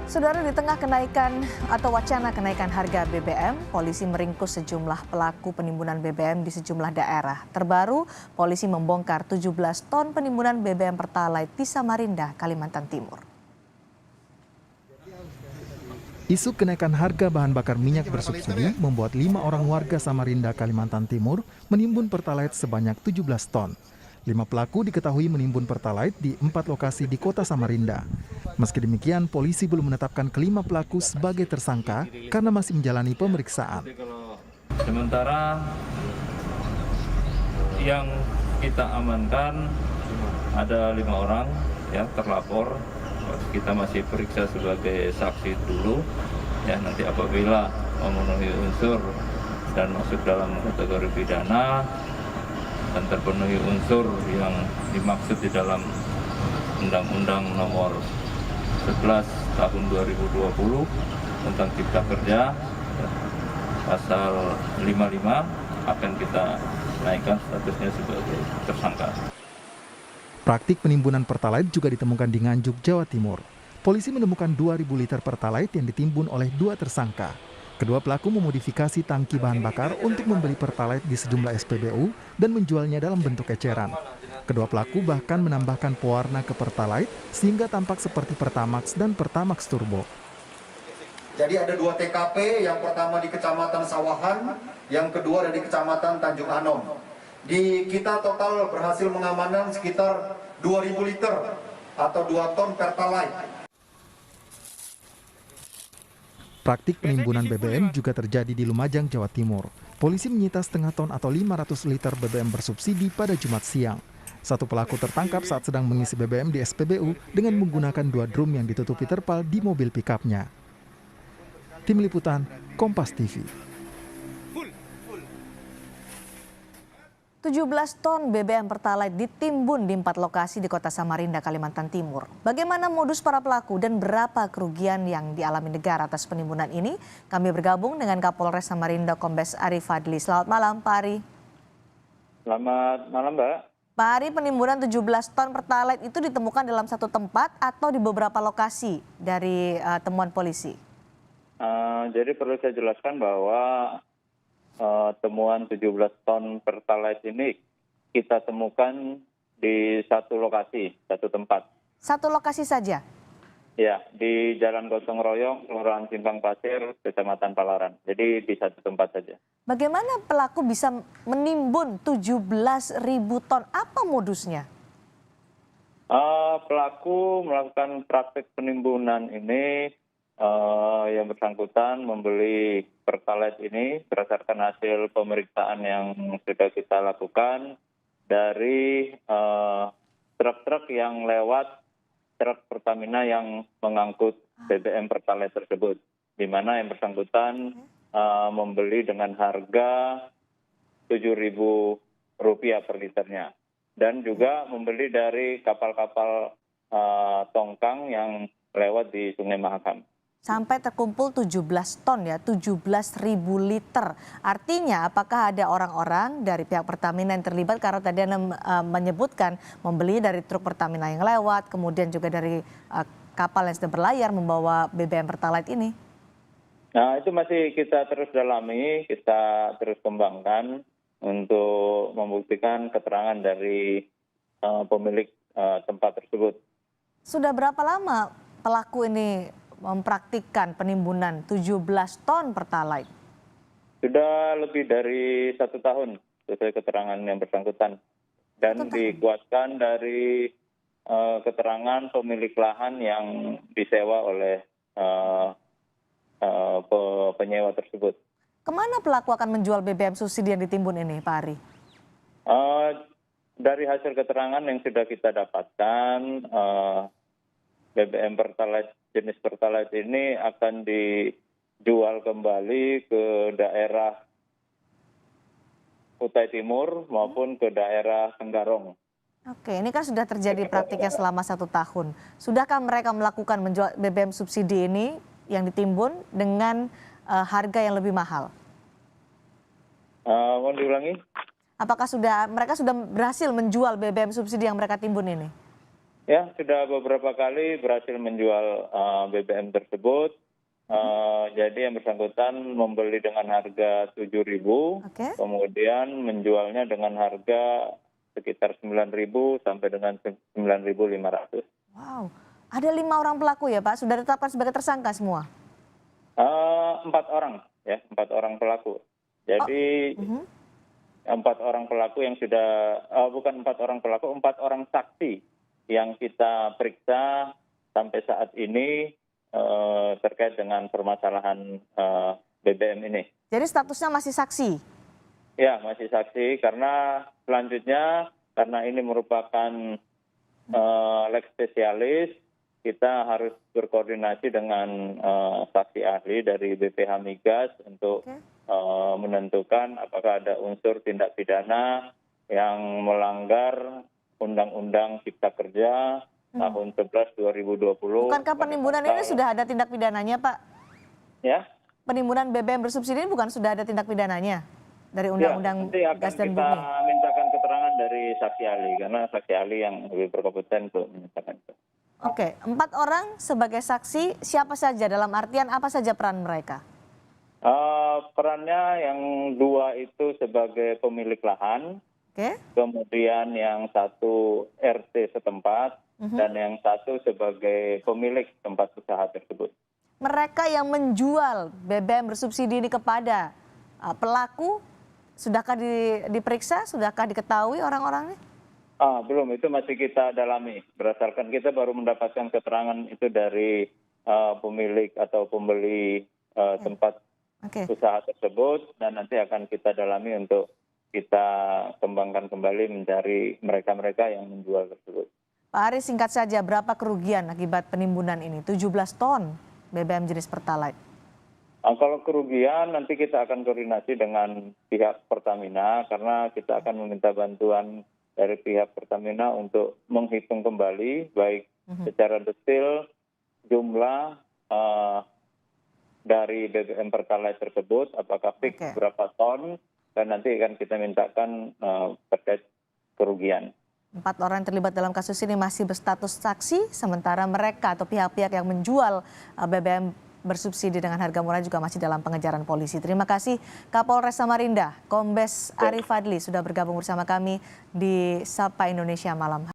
Saudara, di tengah kenaikan atau wacana kenaikan harga BBM, polisi meringkus sejumlah pelaku penimbunan BBM di sejumlah daerah. Terbaru, polisi membongkar 17 ton penimbunan BBM Pertalite di Samarinda, Kalimantan Timur. Isu kenaikan harga bahan bakar minyak bersubsidi membuat 5 orang warga Samarinda, Kalimantan Timur menimbun Pertalite sebanyak 17 ton. 5 pelaku diketahui menimbun Pertalite di 4 lokasi di kota Samarinda. Meski demikian, polisi belum menetapkan kelima pelaku sebagai tersangka karena masih menjalani pemeriksaan. Sementara yang kita amankan ada 5 orang ya terlapor. Kita masih periksa sebagai saksi dulu. Ya, nanti apabila memenuhi unsur dan masuk dalam kategori pidana dan terpenuhi unsur yang dimaksud di dalam Undang-Undang Nomor 11 tahun 2020 tentang Cipta Kerja, pasal 55 akan kita naikkan statusnya sebagai tersangka. Praktik penimbunan Pertalite juga ditemukan di Nganjuk, Jawa Timur. Polisi menemukan 2.000 liter Pertalite yang ditimbun oleh 2 tersangka. Kedua pelaku memodifikasi tangki bahan bakar untuk membeli Pertalite di sejumlah SPBU dan menjualnya dalam bentuk eceran. Kedua pelaku bahkan menambahkan pewarna ke Pertalite sehingga tampak seperti Pertamax dan Pertamax Turbo. Jadi ada 2 TKP, yang pertama di Kecamatan Sawahan, yang kedua ada di Kecamatan Tanjung Anom. Kita total berhasil mengamankan sekitar 2.000 liter atau 2 ton Pertalite. Praktik penimbunan BBM juga terjadi di Lumajang, Jawa Timur. Polisi menyita setengah ton atau 500 liter BBM bersubsidi pada Jumat siang. Satu pelaku tertangkap saat sedang mengisi BBM di SPBU dengan menggunakan 2 drum yang ditutupi terpal di mobil pikapnya. Tim Liputan, Kompas TV. 17 ton BBM Pertalite ditimbun di 4 lokasi di kota Samarinda, Kalimantan Timur. Bagaimana modus para pelaku dan berapa kerugian yang dialami negara atas penimbunan ini? Kami bergabung dengan Kapolres Samarinda, Kombes Ari Fadli. Selamat malam, Pak Ari. Selamat malam, Mbak. Pak Ari, penimbunan 17 ton Pertalite itu ditemukan dalam satu tempat atau di beberapa lokasi dari temuan polisi? Jadi perlu saya jelaskan bahwa temuan 17 ton Pertalite ini kita temukan di satu lokasi, satu tempat. Satu lokasi saja? Ya, di Jalan Gotong Royong, Kelurahan Simpang Pasir, Kecamatan Palaran. Jadi di satu tempat saja. Bagaimana pelaku bisa menimbun 17.000 ton? Apa modusnya? Pelaku melakukan praktik penimbunan ini yang bersangkutan membeli Pertalite ini berdasarkan hasil pemeriksaan yang sudah kita lakukan dari truk-truk yang lewat truk Pertamina yang mengangkut BBM Pertalite tersebut, di mana yang bersangkutan membeli dengan harga Rp7.000 per liternya, dan juga membeli dari kapal-kapal tongkang yang lewat di Sungai Mahakam. Sampai terkumpul 17 ton ya, 17.000 liter. Artinya apakah ada orang-orang dari pihak Pertamina yang terlibat, karena tadi Anda menyebutkan membeli dari truk Pertamina yang lewat, kemudian juga dari kapal yang sedang berlayar membawa BBM Pertalite ini? Nah, itu masih kita terus dalami, kita terus kembangkan untuk membuktikan keterangan dari pemilik tempat tersebut. Sudah berapa lama pelaku ini mempraktikkan penimbunan 17 ton Pertalite? Sudah lebih dari 1 tahun sesuai keterangan yang bersangkutan, dan dikuatkan dari keterangan pemilik lahan yang disewa oleh penyewa tersebut. Kemana pelaku akan menjual BBM subsidi yang ditimbun ini, Pak Ari? Dari hasil keterangan yang sudah kita dapatkan, BBM Pertalite, jenis Pertalite ini akan dijual kembali ke daerah Kutai Timur maupun ke daerah Tenggarong. Oke, ini kan sudah terjadi praktiknya selama 1 tahun. Sudahkah mereka melakukan menjual BBM subsidi ini yang ditimbun dengan harga yang lebih mahal? Mohon diulangi. Apakah mereka sudah berhasil menjual BBM subsidi yang mereka timbun ini? Ya, sudah beberapa kali berhasil menjual BBM tersebut. Jadi yang bersangkutan membeli dengan harga 7.000, Oke. kemudian menjualnya dengan harga sekitar 9.000 sampai dengan 9.500. Wow, ada 5 orang pelaku ya Pak, sudah ditetapkan sebagai tersangka semua? 4 orang, ya, 4 orang pelaku. Jadi Mhm. 4 orang pelaku yang sudah, bukan 4 orang pelaku, 4 orang saksi yang kita periksa sampai saat ini terkait dengan permasalahan BBM ini. Jadi statusnya masih saksi? Ya, masih saksi karena selanjutnya karena ini merupakan lex spesialis, kita harus berkoordinasi dengan saksi ahli dari BPH Migas untuk Oke. menentukan apakah ada unsur tindak pidana yang melanggar Undang-Undang Cipta Kerja tahun 11 2020. Bukankah penimbunan ini sudah ada tindak pidananya Pak? Ya? Penimbunan BBM bersubsidi ini bukan sudah ada tindak pidananya dari Ya, Undang-Undang nanti akan Gas dan kita Bumi? mintakan keterangan dari saksi ahli karena saksi ahli yang lebih berkompeten untuk menyatakan itu. Oke, 4 orang sebagai saksi, siapa saja dalam artian apa saja peran mereka? Perannya yang 2 itu sebagai pemilik lahan, Oke. kemudian yang 1 RT setempat, dan yang 1 sebagai pemilik tempat usaha tersebut. Mereka yang menjual BBM bersubsidi ini kepada pelaku, sudahkah diperiksa, sudahkah diketahui orang-orangnya? Belum, itu masih kita dalami. Berdasarkan kita baru mendapatkan keterangan itu dari pemilik atau pembeli tempat Oke. usaha tersebut, dan nanti akan kita dalami untuk kita kembangkan kembali mencari mereka-mereka yang menjual tersebut. Pak Aris, singkat saja, berapa kerugian akibat penimbunan ini? 17 ton BBM jenis Pertalite. Kalau kerugian nanti kita akan koordinasi dengan pihak Pertamina karena kita akan meminta bantuan dari pihak Pertamina untuk menghitung kembali baik secara detail jumlah dari BBM Pertalite tersebut, apakah fix Oke. berapa ton, dan nanti akan kita mintakan terkait kerugian. 4 orang yang terlibat dalam kasus ini masih berstatus saksi, sementara mereka atau pihak-pihak yang menjual BBM bersubsidi dengan harga murah juga masih dalam pengejaran polisi. Terima kasih Kapolres Samarinda, Kombes Arif Fadli sudah bergabung bersama kami di Sapa Indonesia Malam.